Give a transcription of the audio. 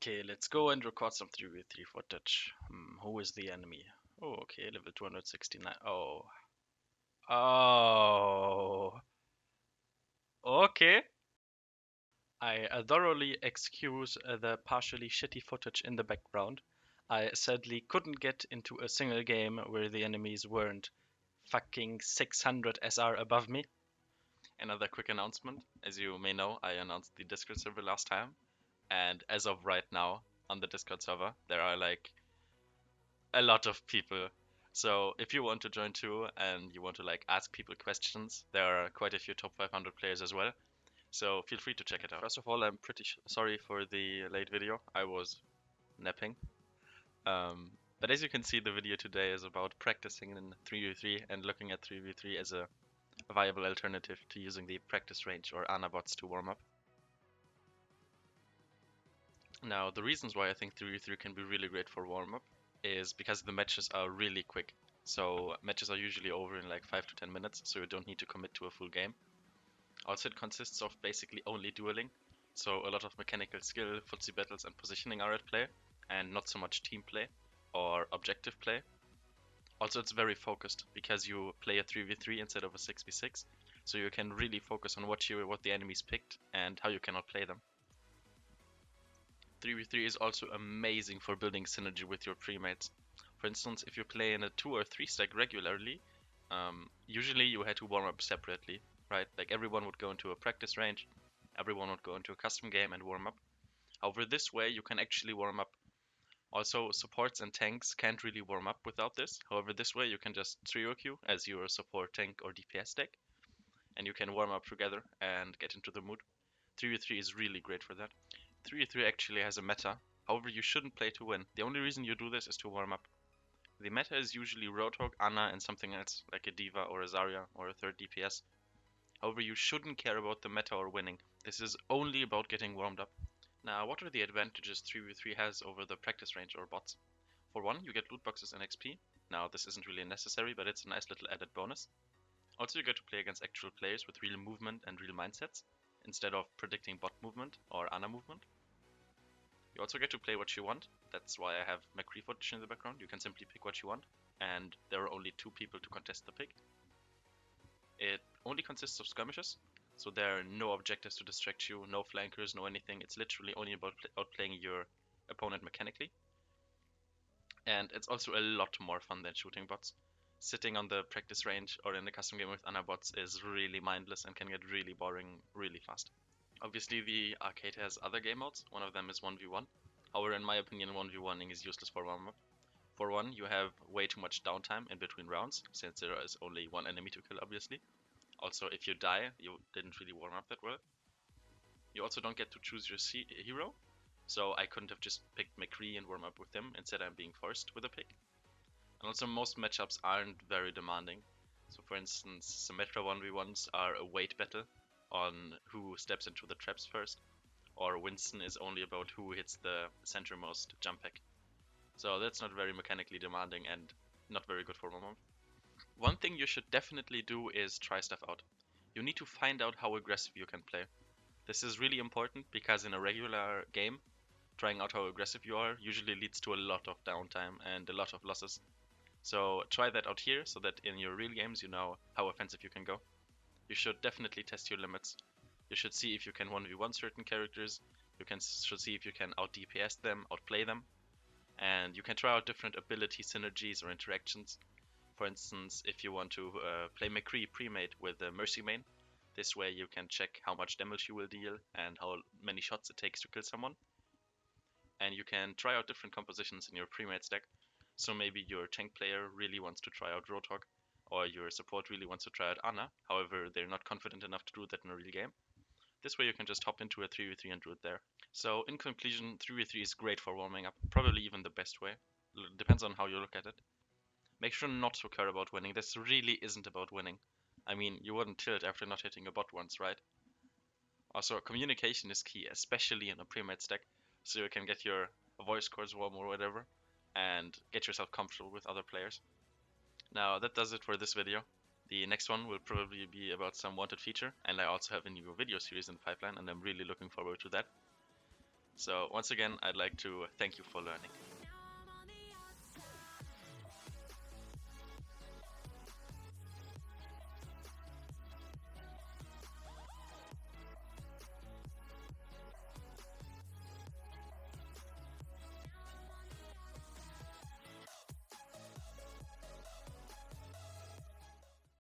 Okay, let's go and record some 3v3 footage. Who is the enemy? Oh, okay, level 269. Oh. Oh. Okay. I thoroughly excuse the partially shitty footage in the background. I sadly couldn't get into a single game where the enemies weren't fucking 600 SR above me. Another quick announcement. As you may know, I announced the Discord server last time. And as of right now, on the Discord server, there are like a lot of people. So if you want to join too and you want to like ask people questions, there are quite a few top 500 players as well. So feel free to check it out. First of all, I'm pretty sorry for the late video. I was napping. But as you can see, the video today is about practicing in 3v3 and looking at 3v3 as a viable alternative to using the practice range or Ana bots to warm up. Now, the reasons why I think 3v3 can be really great for warm up is because the matches are really quick. So matches are usually over in like 5 to 10 minutes, so you don't need to commit to a full game. Also, it consists of basically only dueling, so a lot of mechanical skill, footsie battles and positioning are at play, and not so much team play or objective play. Also, it's very focused because you play a 3v3 instead of a 6v6, so you can really focus on what the enemies picked and how you cannot play them. 3v3 is also amazing for building synergy with your premates. For instance, if you play in a 2 or 3 stack regularly, usually you had to warm up separately, right? Like everyone would go into a practice range, everyone would go into a custom game and warm up. However, this way you can actually warm up. Also, supports and tanks can't really warm up without this. However, this way you can just trio queue as your support, tank or DPS deck, and you can warm up together and get into the mood. 3v3 is really great for that. 3v3 actually has a meta, however you shouldn't play to win. The only reason you do this is to warm up. The meta is usually Roadhog, Ana and something else, like a D.Va or a Zarya or a third DPS. However, you shouldn't care about the meta or winning. This is only about getting warmed up. Now, what are the advantages 3v3 has over the practice range or bots? For one, you get loot boxes and XP. Now, this isn't really necessary, but it's a nice little added bonus. Also, you get to play against actual players with real movement and real mindsets, instead of predicting bot movement or Ana movement. You also get to play what you want. That's why I have McCree footage in the background. You can simply pick what you want, and there are only 2 people to contest the pick. It only consists of skirmishes, so there are no objectives to distract you, no flankers, no anything. It's literally only about outplaying your opponent mechanically. And it's also a lot more fun than shooting bots. Sitting on the practice range or in a custom game with Ana bots is really mindless and can get really boring really fast. Obviously, the arcade has other game modes. One of them is 1v1. However, in my opinion, 1v1ing is useless for warm-up. For one, you have way too much downtime in between rounds, since there is only one enemy to kill, obviously. Also, if you die, you didn't really warm up that well. You also don't get to choose your hero, so I couldn't have just picked McCree and warm up with him. Instead, I'm being forced with a pick. And also, most matchups aren't very demanding. So, for instance, Symmetra 1v1s are a weight battle on who steps into the traps first, or Winston is only about who hits the centermost jump pack. So that's not very mechanically demanding and not very good for warm-up. One thing you should definitely do is try stuff out. You need to find out how aggressive you can play. This is really important because in a regular game, trying out how aggressive you are usually leads to a lot of downtime and a lot of losses. So try that out here so that in your real games you know how offensive you can go. You should definitely test your limits. You should see if you can 1v1 certain characters, should see if you can out DPS them, outplay them, and you can try out different ability synergies or interactions. For instance, if you want to play McCree pre-made with the Mercy main, this way you can check how much damage you will deal and how many shots it takes to kill someone. And you can try out different compositions in your pre-made stack. So maybe your tank player really wants to try out Roadhog, or your support really wants to try out Ana, however they're not confident enough to do that in a real game. This way you can just hop into a 3v3 and do it there. So in conclusion, 3v3 is great for warming up, probably even the best way. Depends on how you look at it. Make sure not to care about winning. This really isn't about winning. I mean, you wouldn't tilt after not hitting a bot once, right? Also, communication is key, especially in a pre-made stack, so you can get your voice cords warm or whatever, and get yourself comfortable with other players. Now, that does it for this video. The next one will probably be about some wanted feature, and I also have a new video series in the pipeline, and I'm really looking forward to that. So once again, I'd like to thank you for learning.